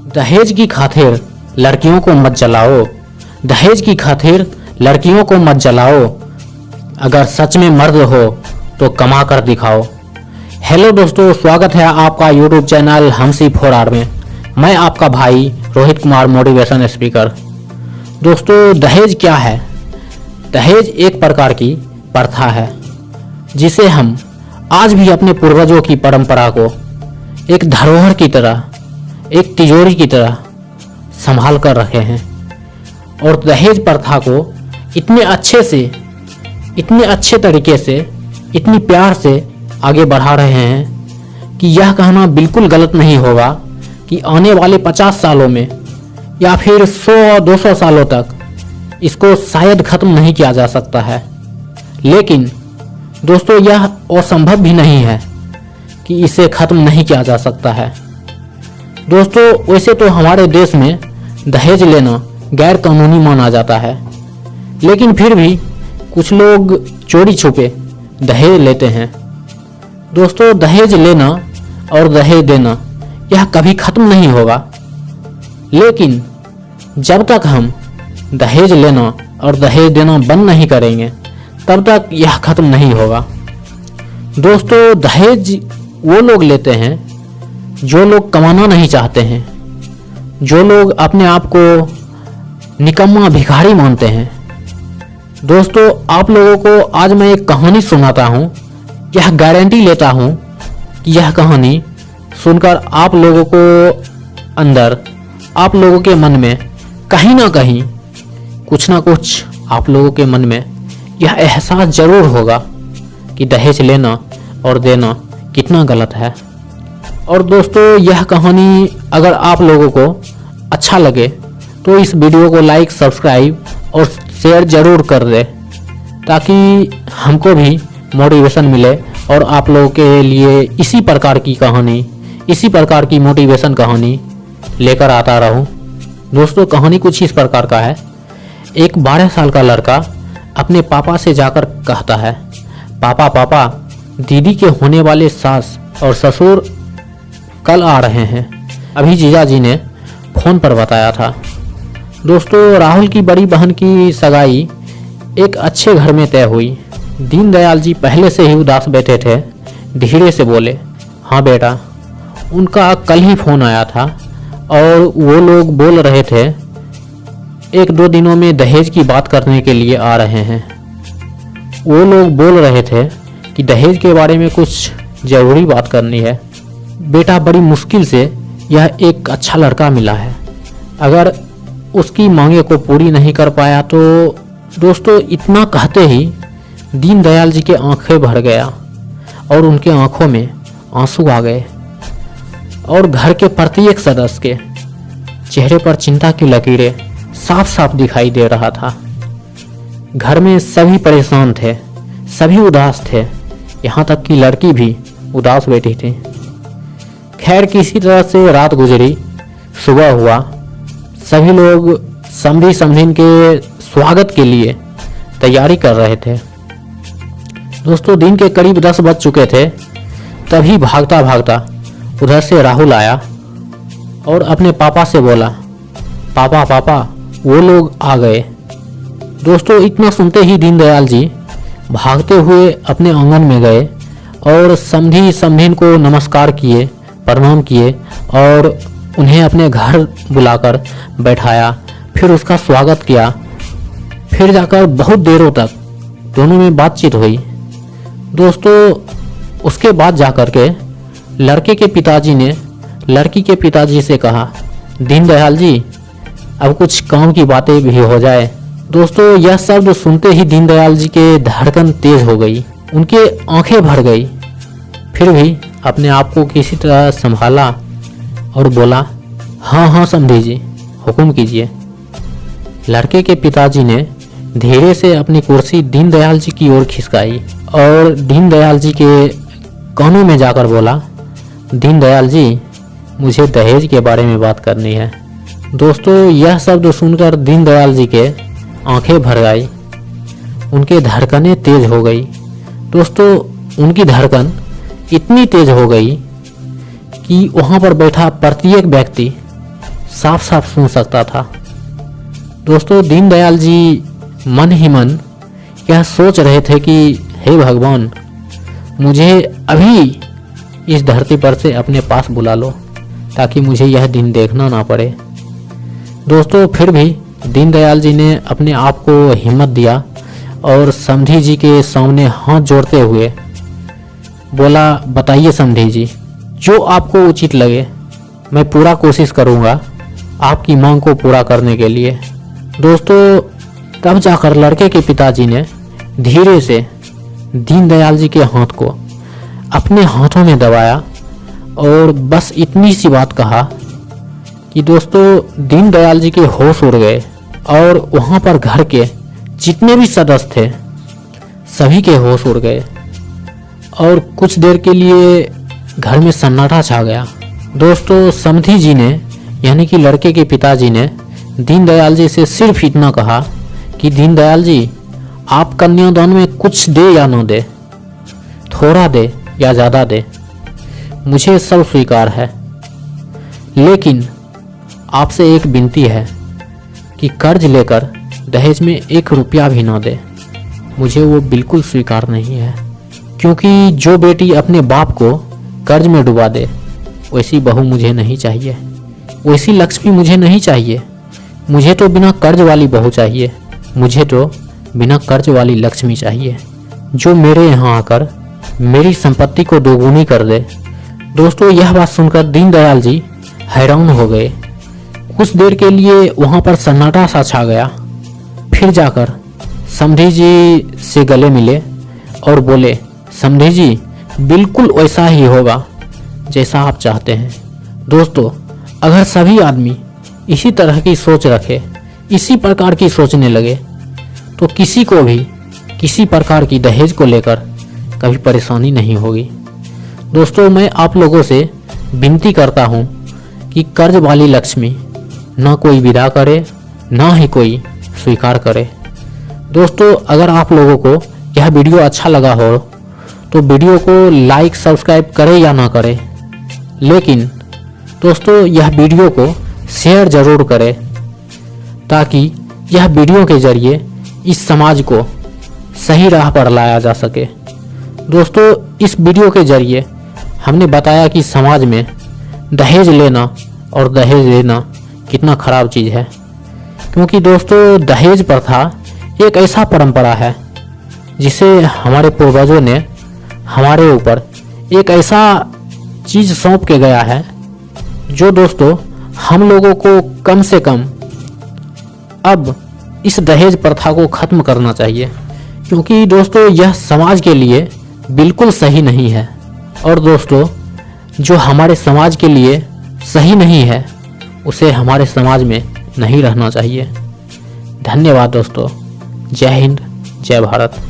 दहेज की खातिर लड़कियों को मत जलाओ। दहेज की खातिर लड़कियों को मत जलाओ। अगर सच में मर्द हो तो कमा कर दिखाओ। हेलो दोस्तों, स्वागत है आपका यूट्यूब चैनल हमसी 4R में। मैं आपका भाई रोहित कुमार, मोटिवेशन स्पीकर। दोस्तों, दहेज क्या है? दहेज एक प्रकार की प्रथा है जिसे हम आज भी अपने पूर्वजों की परंपरा को एक धरोहर की तरह, एक तिजोरी की तरह संभाल कर रखे हैं और दहेज प्रथा को इतने अच्छे तरीके से, इतनी प्यार से आगे बढ़ा रहे हैं कि यह कहना बिल्कुल गलत नहीं होगा कि आने वाले 50 सालों में या फिर 100-200 सालों तक इसको शायद खत्म नहीं किया जा सकता है। लेकिन दोस्तों, यह असंभव भी नहीं है कि इसे खत्म नहीं किया जा सकता है। दोस्तों, वैसे तो हमारे देश में दहेज लेना गैर कानूनी माना जाता है, लेकिन फिर भी कुछ लोग चोरी छुपे दहेज लेते हैं। दोस्तों, दहेज लेना और दहेज देना यह कभी खत्म नहीं होगा, लेकिन जब तक हम दहेज लेना और दहेज देना बंद नहीं करेंगे तब तक यह खत्म नहीं होगा। दोस्तों, दहेज वो लोग लेते हैं जो लोग कमाना नहीं चाहते हैं, जो लोग अपने आप को निकम्मा भिखारी मानते हैं। दोस्तों, आप लोगों को आज मैं एक कहानी सुनाता हूँ। यह गारंटी लेता हूँ कि यह कहानी सुनकर आप लोगों को अंदर, आप लोगों के मन में कहीं ना कहीं कुछ ना कुछ आप लोगों के मन में यह एहसास जरूर होगा कि दहेज लेना और देना कितना गलत है। और दोस्तों, यह कहानी अगर आप लोगों को अच्छा लगे तो इस वीडियो को लाइक, सब्सक्राइब और शेयर जरूर कर दे, ताकि हमको भी मोटिवेशन मिले और आप लोगों के लिए इसी प्रकार की कहानी, इसी प्रकार की मोटिवेशन कहानी लेकर आता रहूं। दोस्तों, कहानी कुछ इस प्रकार का है। एक 12 साल का लड़का अपने पापा से जाकर कहता है, पापा, दीदी के होने वाले सास और ससुर कल आ रहे हैं। अभी जीजा जी ने फ़ोन पर बताया था। दोस्तों, राहुल की बड़ी बहन की सगाई एक अच्छे घर में तय हुई। दीनदयाल जी पहले से ही उदास बैठे थे। धीरे से बोले, हाँ बेटा, उनका कल ही फ़ोन आया था और वो लोग बोल रहे थे 1-2 दिनों में दहेज की बात करने के लिए आ रहे हैं। वो लोग बोल रहे थे कि दहेज के बारे में कुछ ज़रूरी बात करनी है। बेटा, बड़ी मुश्किल से यह एक अच्छा लड़का मिला है। अगर उसकी मांगे को पूरी नहीं कर पाया तो। दोस्तों, इतना कहते ही दीनदयाल जी के आंखें भर गया और उनके आंखों में आंसू आ गए और घर के प्रत्येक सदस्य के चेहरे पर चिंता की लकीरें साफ साफ दिखाई दे रहा था। घर में सभी परेशान थे, सभी उदास थे, यहाँ तक कि लड़की भी उदास बैठी थी। खैर, किसी तरह से रात गुजरी, सुबह हुआ। सभी लोग समधी समधिन के स्वागत के लिए तैयारी कर रहे थे। दोस्तों, दिन के करीब 10 बज चुके थे। तभी भागता भागता उधर से राहुल आया और अपने पापा से बोला, पापा, वो लोग आ गए। दोस्तों, इतना सुनते ही दीनदयाल जी भागते हुए अपने आंगन में गए और समधी समधिन को नमस्कार किए, प्रणाम किए और उन्हें अपने घर बुलाकर बैठाया। फिर उसका स्वागत किया। फिर जाकर बहुत देरों तक दोनों में बातचीत हुई। दोस्तों, उसके बाद जाकर के लड़के के पिताजी ने लड़की के पिताजी से कहा, दीनदयाल जी, अब कुछ काम की बातें भी हो जाए। दोस्तों, यह शब्द सुनते ही दीनदयाल जी के धड़कन तेज हो गई, उनके आंखें भर गई। फिर भी अपने आप को किसी तरह संभाला और बोला, हाँ समधी जी, हुक्म कीजिए। लड़के के पिताजी ने धीरे से अपनी कुर्सी दीनदयाल जी की ओर खिसकाई और दीनदयाल जी के कानों में जाकर बोला, दीनदयाल जी, मुझे दहेज के बारे में बात करनी है। दोस्तों, यह शब्द सुनकर दीनदयाल जी के आंखें भर आई, उनके धड़कनें तेज हो गई। दोस्तों, उनकी धड़कन इतनी तेज हो गई कि वहाँ पर बैठा प्रत्येक व्यक्ति साफ साफ सुन सकता था। दोस्तों, दीनदयाल जी मन ही मन यह सोच रहे थे कि हे भगवान, मुझे अभी इस धरती पर से अपने पास बुला लो ताकि मुझे यह दिन देखना ना पड़े। दोस्तों, फिर भी दीनदयाल जी ने अपने आप को हिम्मत दिया और समधी जी के सामने हाथ जोड़ते हुए बोला, बताइए समधी जी, जो आपको उचित लगे, मैं पूरा कोशिश करूँगा आपकी मांग को पूरा करने के लिए। दोस्तों, तब जाकर लड़के के पिताजी ने धीरे से दीनदयाल जी के हाथ को अपने हाथों में दबाया और बस इतनी सी बात कहा कि दोस्तों, दीनदयाल जी के होश उड़ गए और वहाँ पर घर के जितने भी सदस्य थे सभी के होश उड़ गए और कुछ देर के लिए घर में सन्नाटा छा गया। दोस्तों, समधी जी ने यानी कि लड़के के पिताजी ने दीनदयाल जी से सिर्फ इतना कहा कि दीनदयाल जी, आप कन्यादान में कुछ दे या ना दे, थोड़ा दे या ज़्यादा दे, मुझे सब स्वीकार है, लेकिन आपसे एक विनती है कि कर्ज लेकर दहेज में 1 रुपया भी ना दे, मुझे वो बिल्कुल स्वीकार नहीं है। क्योंकि जो बेटी अपने बाप को कर्ज में डुबा दे वैसी बहू मुझे नहीं चाहिए, वैसी लक्ष्मी मुझे नहीं चाहिए। मुझे तो बिना कर्ज वाली बहू चाहिए, मुझे तो बिना कर्ज वाली लक्ष्मी चाहिए, जो मेरे यहाँ आकर मेरी संपत्ति को दोगुनी कर दे। दोस्तों, यह बात सुनकर दीनदयाल जी हैरान हो गए। कुछ देर के लिए वहाँ पर सन्नाटा सा छा गया। फिर जाकर समधी जी से गले मिले और बोले, समधी जी, बिल्कुल वैसा ही होगा जैसा आप चाहते हैं। दोस्तों, अगर सभी आदमी इसी तरह की सोच रखे, इसी प्रकार की सोचने लगे, तो किसी को भी किसी प्रकार की दहेज को लेकर कभी परेशानी नहीं होगी। दोस्तों, मैं आप लोगों से विनती करता हूँ कि कर्ज वाली लक्ष्मी ना कोई विदा करे, ना ही कोई स्वीकार करे। दोस्तों, अगर आप लोगों को यह वीडियो अच्छा लगा हो तो वीडियो को लाइक सब्सक्राइब करें या ना करें, लेकिन दोस्तों यह वीडियो को शेयर ज़रूर करें ताकि यह वीडियो के ज़रिए इस समाज को सही राह पर लाया जा सके। दोस्तों, इस वीडियो के ज़रिए हमने बताया कि समाज में दहेज लेना और दहेज देना कितना ख़राब चीज़ है। क्योंकि दोस्तों, दहेज प्रथा एक ऐसा परंपरा है जिसे हमारे पूर्वजों ने हमारे ऊपर एक ऐसा चीज़ सौंप के गया है जो दोस्तों हम लोगों को कम से कम अब इस दहेज प्रथा को ख़त्म करना चाहिए। क्योंकि दोस्तों, यह समाज के लिए बिल्कुल सही नहीं है और दोस्तों, जो हमारे समाज के लिए सही नहीं है उसे हमारे समाज में नहीं रहना चाहिए। धन्यवाद दोस्तों। जय हिंद, जय भारत।